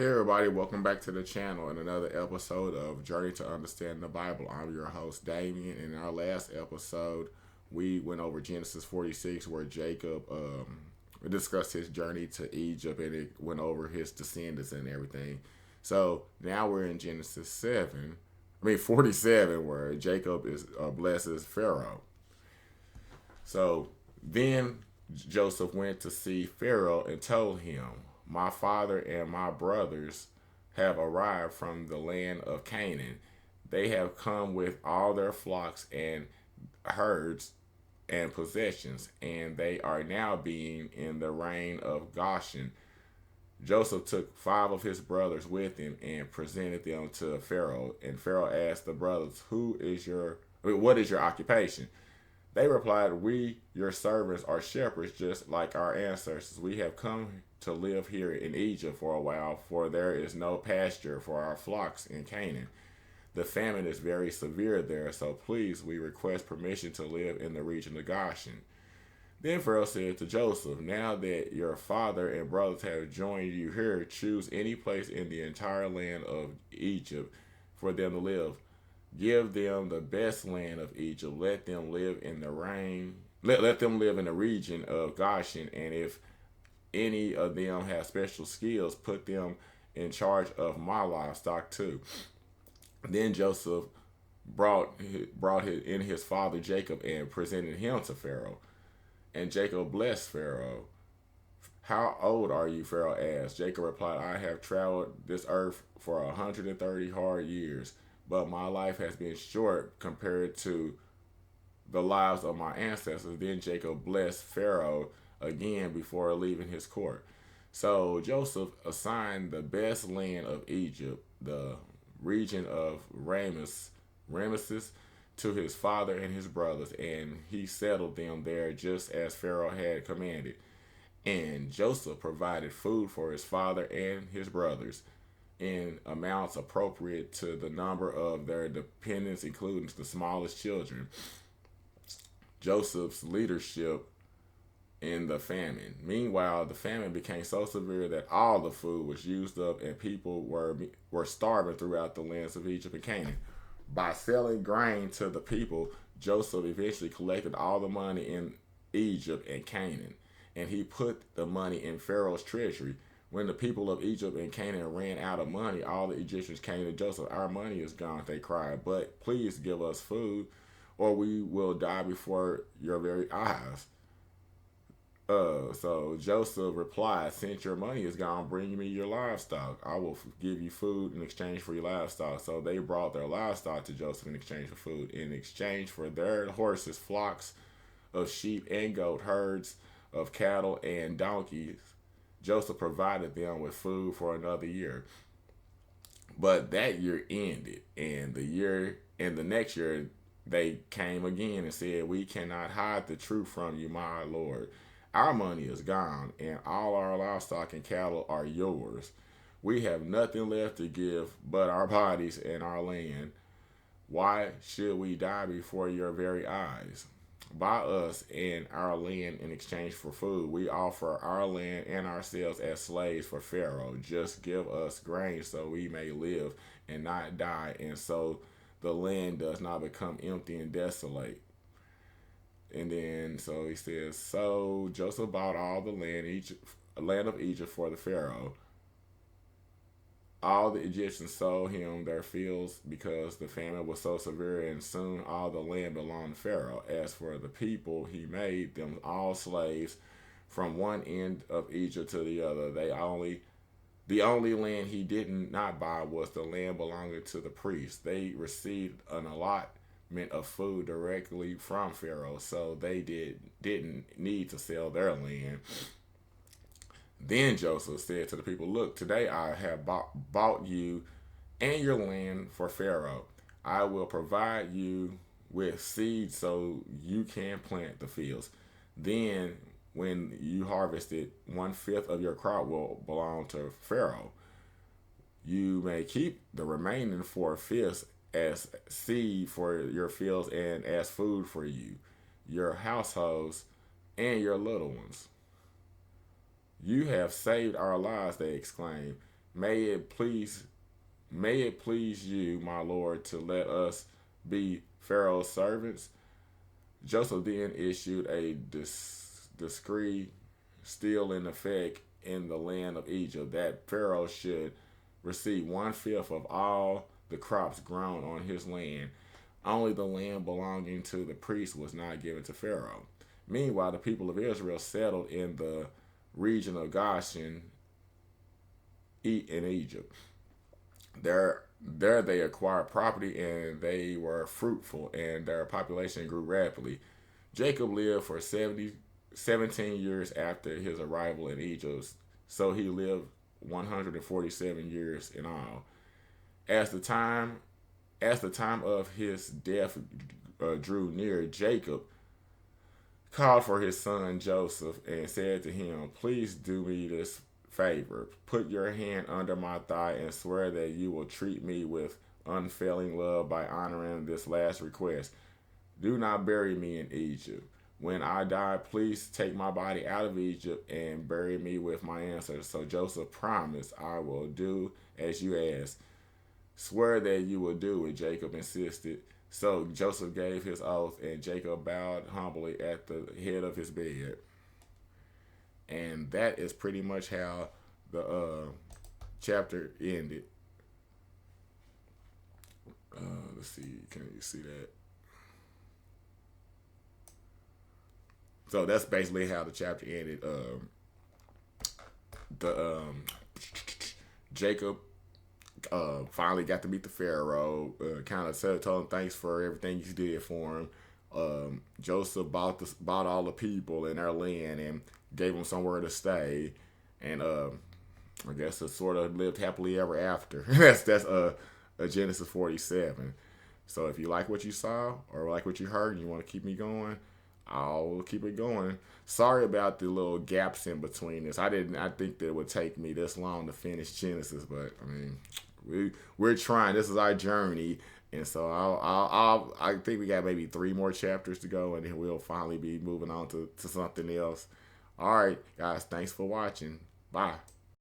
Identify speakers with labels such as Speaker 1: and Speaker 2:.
Speaker 1: Hey everybody, welcome back to the channel and another episode of Journey to Understand the Bible. I'm your host Damien. In our last episode, we went over Genesis 46 where Jacob discussed his journey to Egypt and it went over his descendants and everything. So now we're in Genesis 47 where Jacob is blesses Pharaoh. So then Joseph went to see Pharaoh and told him, "My father and my brothers have arrived from the land of Canaan. They have come with all their flocks and herds and possessions, and they are now being in the reign of Goshen." Joseph took 5 of his brothers with him and presented them to Pharaoh. And Pharaoh asked the brothers, What is your occupation?" They replied, "We, your servants, are shepherds just like our ancestors. We have come to live here in Egypt for a while, for there is no pasture for our flocks in Canaan. The famine is very severe there, so please, we request permission to live in the region of Goshen." Then Pharaoh said to Joseph, "Now that your father and brothers have joined you here, choose any place in the entire land of Egypt for them to live. Give them the best land of Egypt. Let them live in the rain. Let them live in the region of Goshen. And if any of them have special skills, put them in charge of my livestock too." Then Joseph brought his father Jacob and presented him to Pharaoh. And Jacob blessed Pharaoh. "How old are you?" Pharaoh asked. Jacob replied, "I have traveled this earth for 130 hard years, but my life has been short compared to the lives of my ancestors." Then Jacob blessed Pharaoh again before leaving his court. So Joseph assigned the best land of Egypt, the region of Ramesses, to his father and his brothers, and he settled them there just as Pharaoh had commanded. And Joseph provided food for his father and his brothers in amounts appropriate to the number of their dependents, including the smallest children. Joseph's leadership in the famine. Meanwhile, the famine became so severe that all the food was used up and people were starving throughout the lands of Egypt and Canaan. By selling grain to the people, Joseph eventually collected all the money in Egypt and Canaan, and he put the money in Pharaoh's treasury. When the people of Egypt and Canaan ran out of money, all the Egyptians came to Joseph. "Our money is gone," they cried, "but please give us food or we will die before your very eyes." So Joseph replied, "Since your money is gone, bring me your livestock. I will give you food in exchange for your livestock." So they brought their livestock to Joseph in exchange for food. In exchange for their horses, flocks of sheep and goat, herds of cattle and donkeys, Joseph provided them with food for another year. But that year ended, and the next year they came again and said, "We cannot hide the truth from you, my lord. Our money is gone, and all our livestock and cattle are yours. We have nothing left to give but our bodies and our land. Why should we die before your very eyes? Buy us and our land in exchange for food. We offer our land and ourselves as slaves for Pharaoh. Just give us grain so we may live and not die, and so the land does not become empty and desolate." And then so he says, so Joseph bought all the land of Egypt for the Pharaoh. All the Egyptians sold him their fields because the famine was so severe, and soon all the land belonged to Pharaoh. As for the people, he made them all slaves from one end of Egypt to the other. The only land he did not buy was the land belonging to the priests. They received an allotment of food directly from Pharaoh, so they didn't need to sell their land. Then Joseph said to the people, "Look, today I have bought you and your land for Pharaoh. I will provide you with seed so you can plant the fields. Then, when you harvest it, 1/5 of your crop will belong to Pharaoh. You may keep the remaining 4/5 as seed for your fields and as food for you, your households, and your little ones." "You have saved our lives," they exclaimed. May it please May it please you, my lord, to let us be Pharaoh's servants. Joseph then issued a decree still in effect in the land of Egypt that Pharaoh should receive 1/5 of all the crops grown on his land. Only the land belonging to the priest was not given to Pharaoh. Meanwhile, the people of Israel settled in the region of Goshen in Egypt. There they acquired property and they were fruitful and their population grew rapidly. Jacob lived for 17 years after his arrival in Egypt, so he lived 147 years in all. As the time as the time of his death drew near, Jacob called for his son Joseph and said to him, "Please do me this favor. Put your hand under my thigh and swear that you will treat me with unfailing love by honoring this last request. Do not bury me in Egypt. When I die, please take my body out of Egypt and bury me with my ancestors." So Joseph promised, "I will do as you ask." "Swear that you will do it," Jacob insisted. So Joseph gave his oath, and Jacob bowed humbly at the head of his bed. And that is pretty much how the chapter ended. Let's see, can you see that? So that's basically how the chapter ended. The Jacob finally got to meet the Pharaoh. Kind of told him thanks for everything you did for him. Joseph bought all the people in their land and gave them somewhere to stay, and I guess it sort of lived happily ever after. That's Genesis 47. So if you like what you saw or like what you heard and you want to keep me going, I'll keep it going. Sorry about the little gaps in between this. I think that it would take me this long to finish Genesis, but I mean, we're trying. This is our journey, and so I think we got maybe 3 more chapters to go, and then we'll finally be moving on to something else. All right, guys. Thanks for watching. Bye.